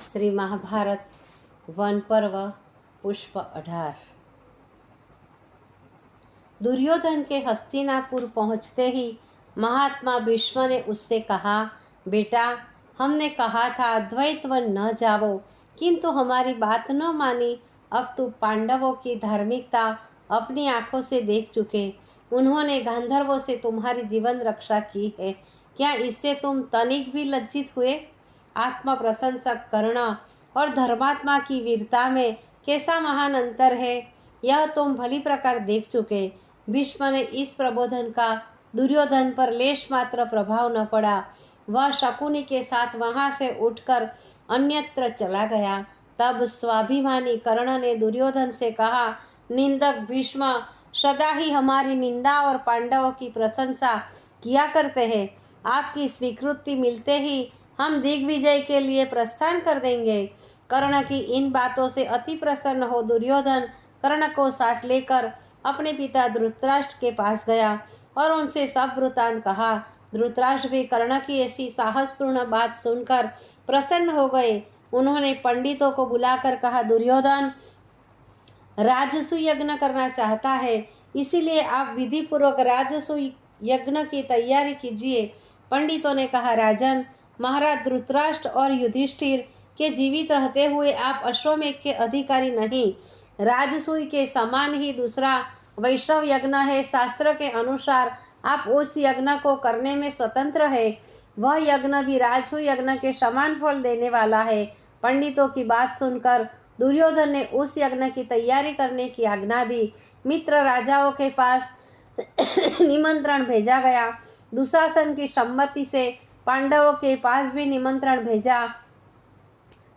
Shri Mahabharat one पर्व पुष्प 18। दुर्योधन के हस्तिनापुर पहुंचते ही महात्मा भीष्म ने उससे कहा, बेटा, हमने कहा था द्वैत वन न जाओ, किंतु हमारी बात न मानी। अब तू पांडवों की धार्मिकता अपनी आंखों से देख चुके। उन्होंने गांधर्वों से तुम्हारी जीवन रक्षा की है। क्या इससे तुम तनिक भी लज्जित हुए? आत्म प्रशंसक कर्ण और धर्मात्मा की वीरता में कैसा महान अंतर है, यह तुम भली प्रकार देख चुके। भीष्म ने इस प्रबोधन का दुर्योधन पर लेश मात्र प्रभाव न पड़ा। वह शकुनी के साथ वहां से उठकर अन्यत्र चला गया। तब स्वाभिमानी कर्ण ने दुर्योधन से कहा, निंदक भीष्म सदा ही हमारी निंदा और पांडवों की प्रशंसा किया करते हैं। आपकी स्वीकृति मिलते ही हम दिग्विजय के लिए प्रस्थान कर देंगे। कर्ण की इन बातों से अति प्रसन्न हो दुर्योधन कर्ण को साथ लेकर अपने पिता धृतराष्ट्र के पास गया और उनसे सब वृतांत कहा। धृतराष्ट्र भी कर्ण की ऐसी साहसपूर्ण बात सुनकर प्रसन्न हो गए। उन्होंने पंडितों को बुलाकर कहा, दुर्योधन राजसु यज्ञ करना चाहता है, इसीलिए आप विधि पूर्वक राजसु यज्ञ की तैयारी कीजिए। पंडितों ने कहा, राजन, महाराज धृतराष्ट्र और युधिष्ठिर के जीवित रहते हुए आप अश्वमेध के अधिकारी नहीं। राजसूय के समान ही दूसरा वैष्णव यज्ञ है। शास्त्र के अनुसार आप उस यज्ञ को करने में स्वतंत्र है। वह यज्ञ भी राजसूय यज्ञ के समान फल देने वाला है। पंडितों की बात सुनकर दुर्योधन ने उस यज्ञ की तैयारी करने की आज्ञा दी। मित्र राजाओं के पास निमंत्रण भेजा गया। दुशासन की सम्मति से पांडवों के पास भी निमंत्रण भेजा।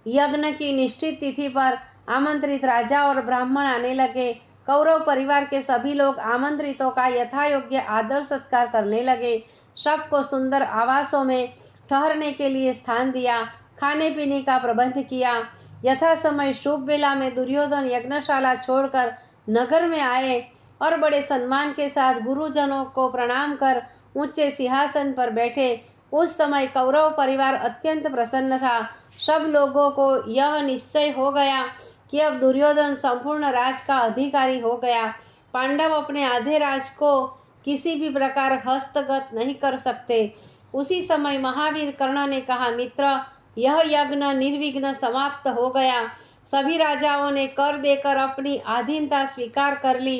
यज्ञ की निश्चित तिथि पर आमंत्रित राजा और ब्राह्मण आने लगे। कौरव परिवार के सभी लोग आमंत्रितों का यथायोग्य आदर सत्कार करने लगे। सबको सुंदर आवासों में ठहरने के लिए स्थान दिया। खाने पीने का प्रबंध किया। यथा समय शुभ बेला में दुर्योधन यज्ञशाला छोड़कर नगर में आए और बड़े सम्मान के साथ गुरुजनों को प्रणाम कर ऊंचे सिंहासन पर बैठे। उस समय कौरव परिवार अत्यंत प्रसन्न था। सब लोगों को यह निश्चय हो गया कि अब दुर्योधन संपूर्ण राज का अधिकारी हो गया। पांडव अपने आधे राज को किसी भी प्रकार हस्तगत नहीं कर सकते। उसी समय महावीर कर्ण ने कहा, मित्र, यह यज्ञ निर्विघ्न समाप्त हो गया। सभी राजाओं ने कर देकर अपनी अधीनता स्वीकार कर ली,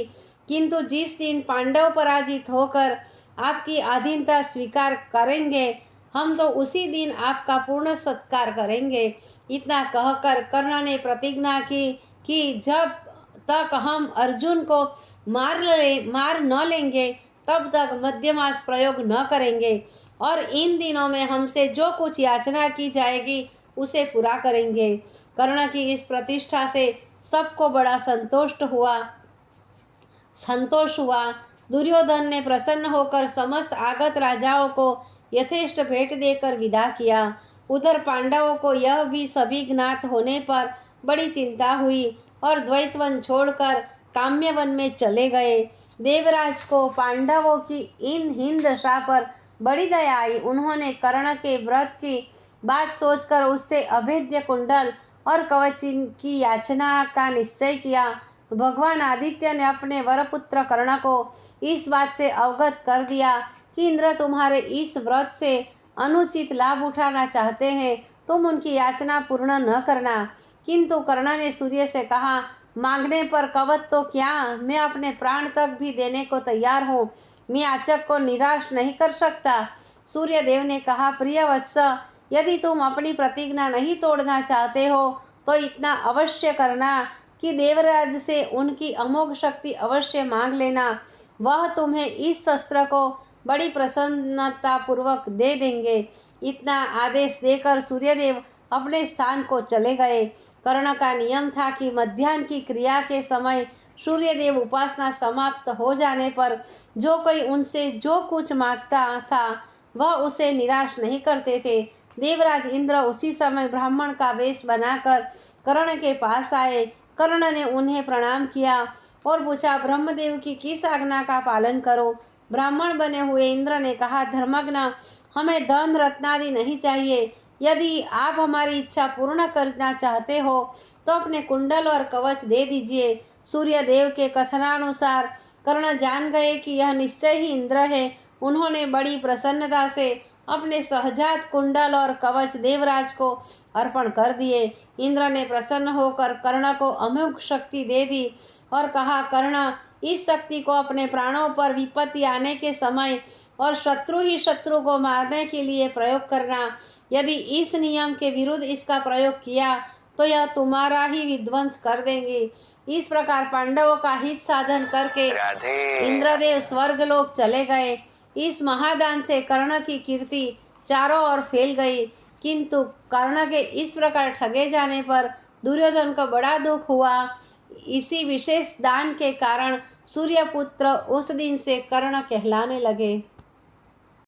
किंतु जिस दिन पांडव पराजित होकर आपकी अधीनता स्वीकार करेंगे, हम तो उसी दिन आपका पूर्ण सत्कार करेंगे। इतना कहकर कर्ण ने प्रतिज्ञा की कि जब तक हम अर्जुन को मार न लेंगे तब तक मध्यमास प्रयोग न करेंगे और इन दिनों में हमसे जो कुछ याचना की जाएगी उसे पूरा करेंगे। कर्ण की इस प्रतिष्ठा से सबको बड़ा संतोष हुआ। दुर्योधन ने प्रसन्न होकर समस्त आगत राजाओं को यथेष्ट भेंट देकर विदा किया। उधर पांडवों को यह भी सभी ज्ञात होने पर बड़ी चिंता हुई और द्वैतवन छोड़कर काम्यवन में चले गए। देवराज को पांडवों की इन हीन दशा पर बड़ी दया आई। उन्होंने कर्ण के व्रत की बात सोचकर उससे अभेद्य कुंडल और कवच की याचना का निश्चय किया। भगवान आदित्य ने अपने वरपुत्र कर्ण को इस बात से अवगत कर दिया कि इंद्र तुम्हारे इस व्रत से अनुचित लाभ उठाना चाहते हैं। तुम उनकी याचना पूर्ण न करना। किंतु कर्ण ने सूर्य से कहा, मांगने पर कवच तो क्या, मैं अपने प्राण तक भी देने को तैयार हूँ। मैं याचक को निराश नहीं कर सकता। सूर्य देव ने कहा, प्रिय वत्स, यदि तुम अपनी प्रतिज्ञा नहीं तोड़ना चाहते हो तो इतना अवश्य करना कि देवराज से उनकी अमोघ शक्ति अवश्य मांग लेना। वह तुम्हें इस शस्त्र को बड़ी प्रसन्नता पूर्वक दे देंगे। इतना आदेश देकर सूर्यदेव अपने स्थान को चले गए। कर्ण का नियम था कि मध्याह्न की क्रिया के समय सूर्यदेव उपासना समाप्त हो जाने पर जो कोई उनसे जो कुछ मांगता था वह उसे निराश नहीं करते थे। देवराज इंद्र उसी समय ब्राह्मण का वेश बनाकर कर्ण के पास आए। कर्ण ने उन्हें प्रणाम किया और पूछा, ब्रह्मदेव की किस आज्ञा का पालन करो? ब्राह्मण बने हुए इंद्र ने कहा, धर्मज्ञ, हमें धन रत्नादि नहीं चाहिए, यदि आप हमारी इच्छा पूर्ण करना चाहते हो तो अपने कुंडल और कवच दे दीजिए। सूर्य देव के कथनानुसार कर्ण जान गए कि यह निश्चय ही इंद्र है। उन्होंने बड़ी प्रसन्नता से अपने सहजात कुंडल और कवच देवराज को अर्पण कर दिए। इंद्र ने प्रसन्न होकर कर्ण को अमोघ शक्ति दे दी और कहा, कर्ण, इस शक्ति को अपने प्राणों पर विपत्ति आने के समय और शत्रु ही शत्रु को मारने के लिए प्रयोग करना। यदि इस नियम के विरुद्ध इसका प्रयोग किया तो यह तुम्हारा ही विध्वंस कर देंगे। इस प्रकार पांडवों का हित साधन करके इंद्रदेव स्वर्गलोक चले गए। इस महादान से कर्ण की कीर्ति चारों ओर फैल गई, किंतु कर्ण के इस प्रकार ठगे जाने पर दुर्योधन को बड़ा दुख हुआ। इसी विशेष दान के कारण सूर्यपुत्र उस दिन से कर्ण कहलाने लगे।